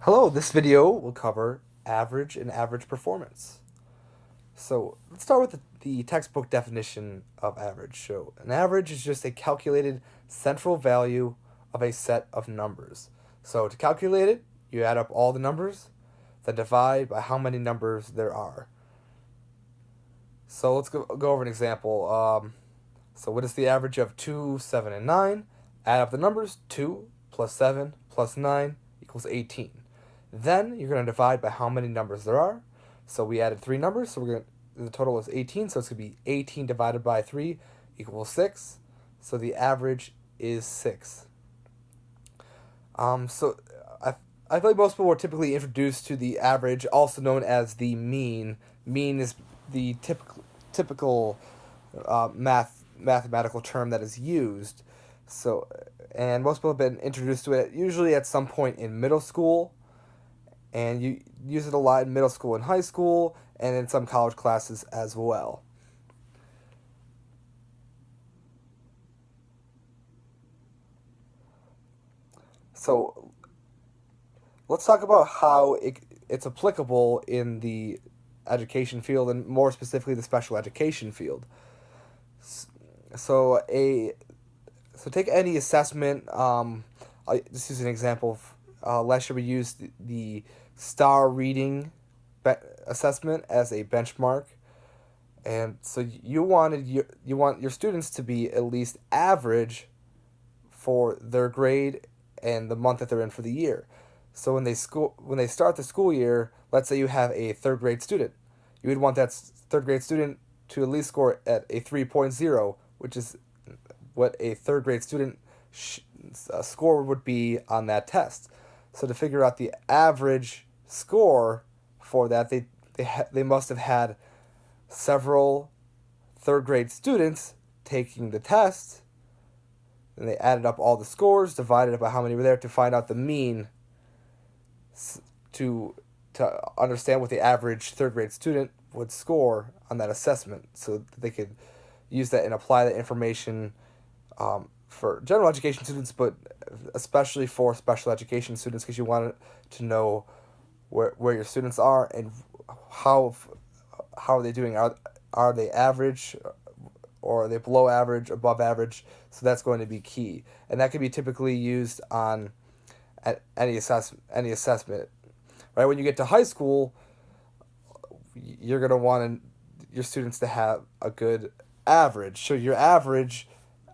Hello, this video will cover average and average performance. So let's start with the textbook definition of average. So an average is just a calculated central value of a set of numbers. So to calculate it, you add up all the numbers, then divide by how many numbers there are. So let's go over an example. So what is the average of 2, 7, and 9? Add up the numbers. 2 plus 7 plus 9 equals 18. Then you're going to divide by how many numbers there are. So we added 3 numbers, so the total is 18, so it's going to be 18 divided by 3 equals 6. So the average is 6. So I feel like most people are typically introduced to the average, also known as the mean. Mean is the typical mathematical term that is used. So, and most people have been introduced to it usually at some point in middle school, and you use it a lot in middle school and high school, and in some college classes as well. So let's talk about how it's applicable in the education field, and more specifically the special education field. So so take any assessment. I'll just use an example. Last year we used the star reading assessment as a benchmark, and so you want your students to be at least average for their grade and the month that they're in for the year. So when they start the school year, let's say you have a third grade student, you would want that third grade student to at least score at a 3.0, which is what a third grade student score would be on that test. So to figure out the average score for that, they must have had several third grade students taking the test, and they added up all the scores, divided it by how many were there to find out the mean, to understand what the average third grade student would score on that assessment, so that they could use that and apply that information for general education students, but especially for special education students, because you want to know where your students are and how are they doing. Are they average, or are they below average, above average? So that's going to be key, and that can be typically used on any assessment. Right, when you get to high school, you're going to want your students to have a good average. So your average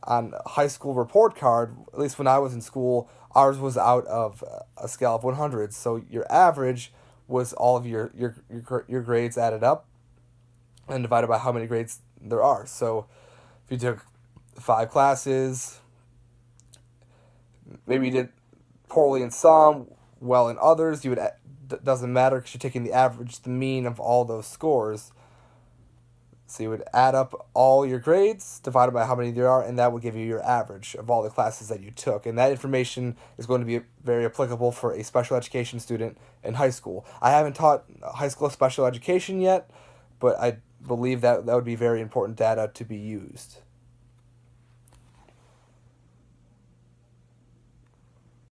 on a high school report card, at least when I was in school, ours was out of a scale of 100. So your average was all of your grades added up and divided by how many grades there are. So if you took 5 classes, maybe you did poorly in some, well in others, you would doesn't matter because you're taking the average, the mean of all those scores. So you would add up all your grades, divided by how many there are, and that will give you your average of all the classes that you took. And that information is going to be very applicable for a special education student in high school. I haven't taught high school special education yet, but I believe that would be very important data to be used.